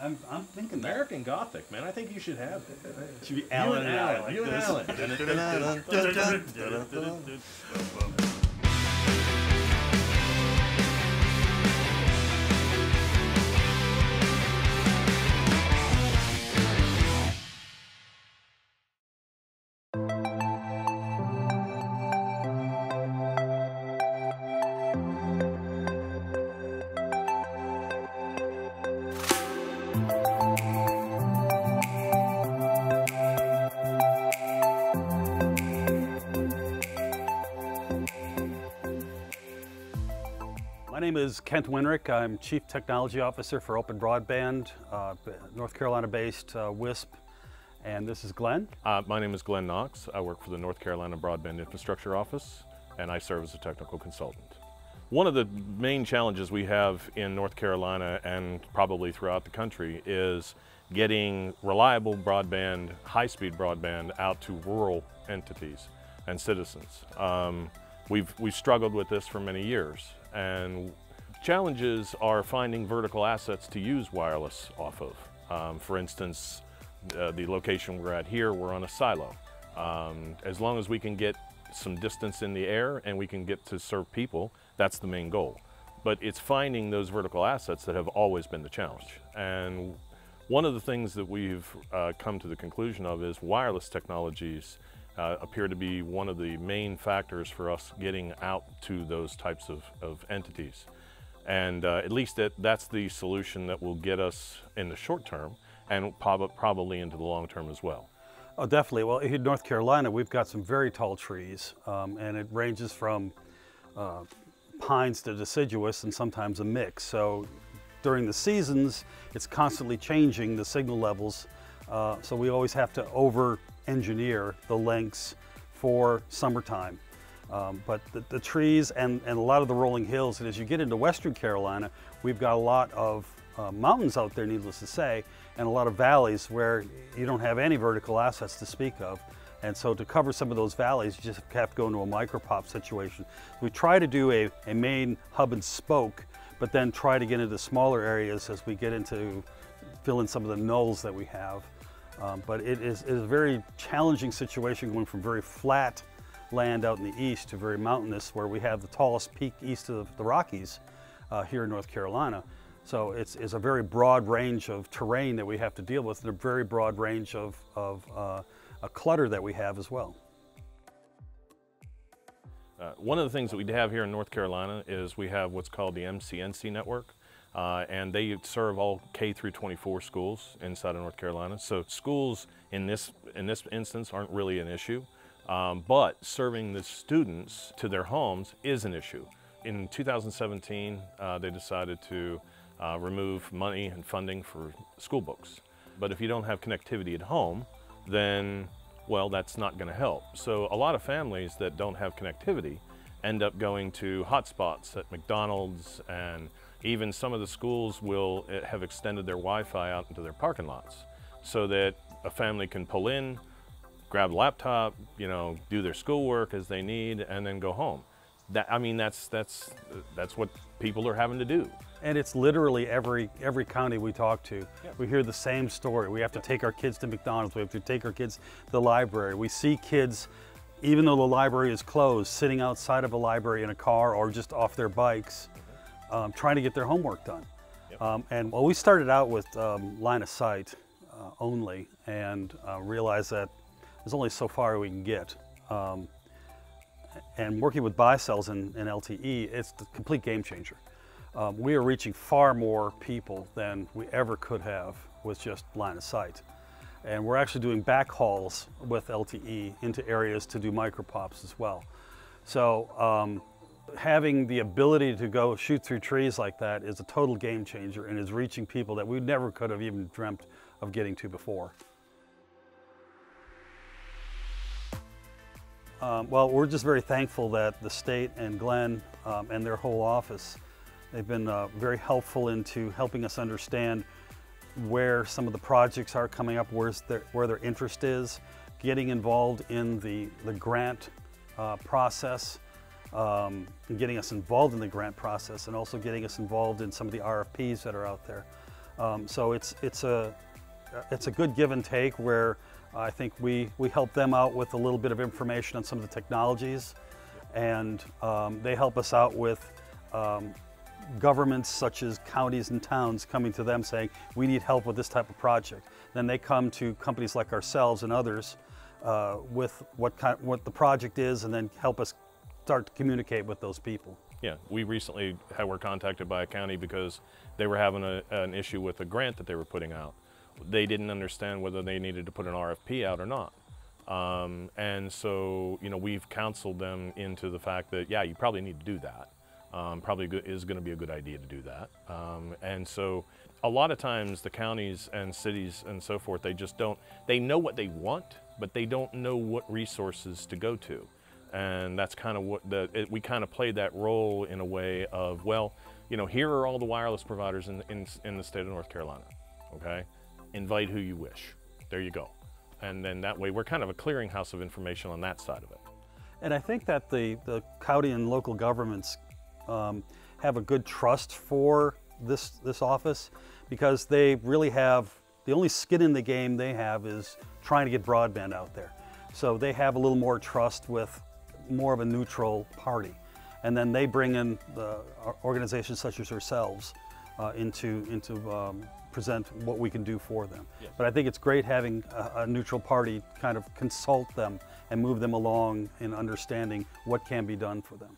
I'm thinking American Gothic, man. I think you should have it. It should be Alan and I. Like You and Alan. My name is Kent Winrick. I'm Chief Technology Officer for Open Broadband, North Carolina-based WISP, and this is Glenn. My name is Glenn Knox. I work for the North Carolina Broadband Infrastructure Office, and I serve as a technical consultant. One of the main challenges we have in North Carolina and probably throughout the country is getting reliable broadband, high-speed broadband out to rural entities and citizens. We've struggled with this for many years, and challenges are finding vertical assets to use wireless off of. For instance, the location we're at here, we're on a silo. As long as we can get some distance in the air and we can get to serve people, that's the main goal. But it's finding those vertical assets that have always been the challenge. And one of the things that we've come to the conclusion of is wireless technologies appear to be one of the main factors for us getting out to those types of entities. And at least that's the solution that will get us in the short term and probably into the long term as well. Oh, definitely. Well, in North Carolina, we've got some very tall trees, and it ranges from pines to deciduous and sometimes a mix. So during the seasons, it's constantly changing the signal levels, so we always have to over-engineer the lengths for summertime. But the trees and a lot of the rolling hills, and as you get into Western Carolina, we've got a lot of mountains out there, needless to say, and a lot of valleys where you don't have any vertical assets to speak of. And so to cover some of those valleys, you just have to go into a micropop situation. We try to do a main hub and spoke, but then try to get into smaller areas as we get into fill in some of the knolls that we have. But it is a very challenging situation going from very flat land out in the east to very mountainous, where we have the tallest peak east of the Rockies here in North Carolina. So it's a very broad range of terrain that we have to deal with, and a very broad range of a clutter that we have as well. One of the things that we have here in North Carolina is we have what's called the MCNC network. And they serve all K through 24 schools inside of North Carolina. So schools in this instance aren't really an issue, but serving the students to their homes is an issue. In 2017, they decided to remove money and funding for school books. But if you don't have connectivity at home, then, well, that's not going to help. So a lot of families that don't have connectivity end up going to hotspots at McDonald's, and even some of the schools will have extended their Wi-Fi out into their parking lots so that a family can pull in, grab a laptop, you know, do their schoolwork as they need, and then go home. I mean, that's what people are having to do. And it's literally every county we talk to. Yeah. We hear the same story. We have to take our kids to McDonald's. We have to take our kids to the library. We see kids, even though the library is closed, sitting outside of a library in a car or just off their bikes, trying to get their homework done. Yep. And well, we started out with line of sight only, and realized that there's only so far we can get. And working with Baicells and LTE, it's the complete game changer. We are reaching far more people than we ever could have with just line of sight. And we're actually doing backhauls with LTE into areas to do micropops as well. So having the ability to go shoot through trees like that is a total game changer, and is reaching people that we never could have even dreamt of getting to before. Well, we're just very thankful that the state and Glenn and their whole office, they've been very helpful into helping us understand where some of the projects are coming up, where their interest is, getting involved in the grant process, getting us involved in the grant process, and also getting us involved in some of the RFPs that are out there. So it's a good give and take where I think we help them out with a little bit of information on some of the technologies, and they help us out with governments such as counties and towns coming to them saying, we need help with this type of project. Then they come to companies like ourselves and others with what the project is, and then help us start to communicate with those people. Yeah, we recently were contacted by a county because they were having an issue with a grant that they were putting out. They didn't understand whether they needed to put an RFP out or not. And so, we've counseled them into the fact that, yeah, you probably need to do that. Probably is going to be a good idea to do that. And so a lot of times the counties and cities and so forth, they know what they want, but they don't know what resources to go to. And that's kind of what we kind of played that role in a way of, well, here are all the wireless providers in the state of North Carolina, okay? Invite who you wish. There you go. And then that way we're kind of a clearinghouse of information on that side of it. And I think that the county and local governments have a good trust for this office, because they really have, the only skin in the game they have is trying to get broadband out there. So they have a little more trust with more of a neutral party. And then they bring in organizations such as ourselves into present what we can do for them. Yes. But I think it's great having a neutral party kind of consult them and move them along in understanding what can be done for them.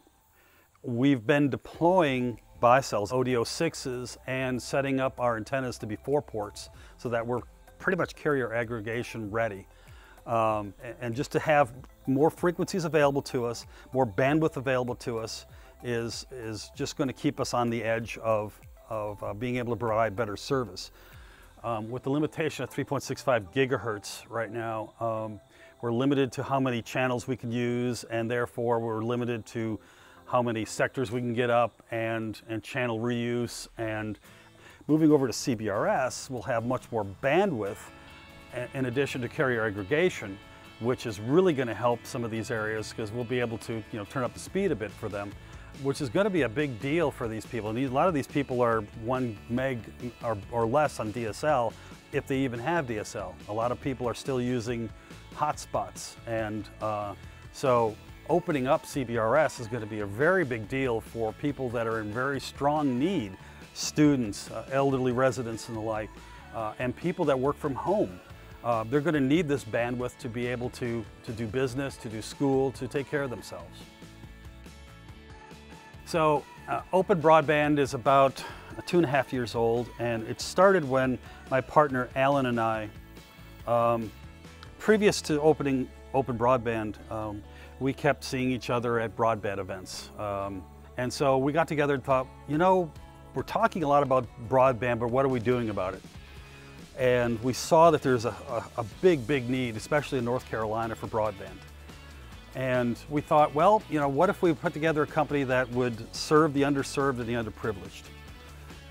We've been deploying Baicells ODO6s and setting up our antennas to be 4 ports so that we're pretty much carrier aggregation ready. And just to have more frequencies available to us, more bandwidth available to us is just going to keep us on the edge of being able to provide better service. With the limitation of 3.65 gigahertz right now, we're limited to how many channels we can use, and therefore we're limited to how many sectors we can get up and channel reuse. And moving over to CBRS, we'll have much more bandwidth in addition to carrier aggregation, which is really going to help some of these areas, because we'll be able to turn up the speed a bit for them, which is going to be a big deal for these people. And a lot of these people are 1 meg or less on DSL, if they even have DSL. A lot of people are still using hotspots, and so opening up CBRS is going to be a very big deal for people that are in very strong need, students, elderly residents and the like, and people that work from home. They're going to need this bandwidth to be able to do business, to do school, to take care of themselves. So Open Broadband is about 2.5 years old, and it started when my partner Alan and I, previous to opening Open Broadband, we kept seeing each other at broadband events. And so we got together and thought, we're talking a lot about broadband, but what are we doing about it? And we saw that there's a big need, especially in North Carolina, for broadband. And we thought, well, what if we put together a company that would serve the underserved and the underprivileged,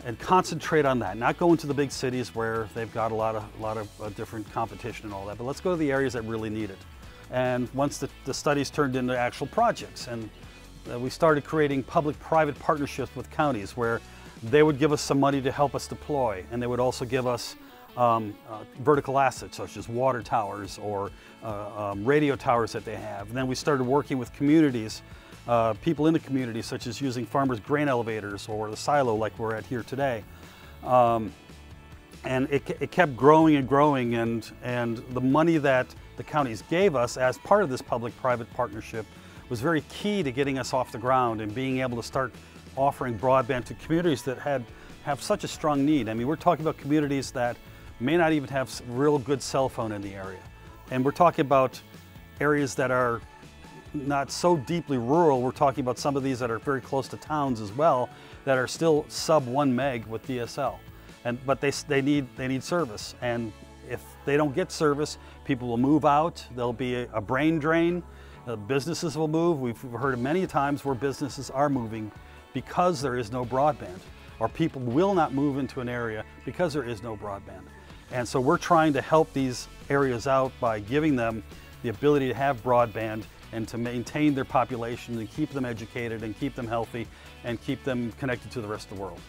and concentrate on that, not go into the big cities where they've got a lot of different competition and all that, but let's go to the areas that really need it. And once the studies turned into actual projects, and we started creating public-private partnerships with counties where they would give us some money to help us deploy, and they would also give us vertical assets such as water towers or radio towers that they have. And then we started working with communities, people in the community, such as using farmers' grain elevators or the silo like we're at here today. And it kept growing and growing, and the money that the counties gave us as part of this public-private partnership was very key to getting us off the ground and being able to start offering broadband to communities that have such a strong need. I mean, we're talking about communities that may not even have real good cell phone in the area. And we're talking about areas that are not so deeply rural. We're talking about some of these that are very close to towns as well, that are still sub 1 meg with DSL. But they need service. And if they don't get service, people will move out. There'll be a brain drain. Businesses will move. We've heard many times where businesses are moving because there is no broadband, or people will not move into an area because there is no broadband. And so we're trying to help these areas out by giving them the ability to have broadband and to maintain their population and keep them educated and keep them healthy and keep them connected to the rest of the world.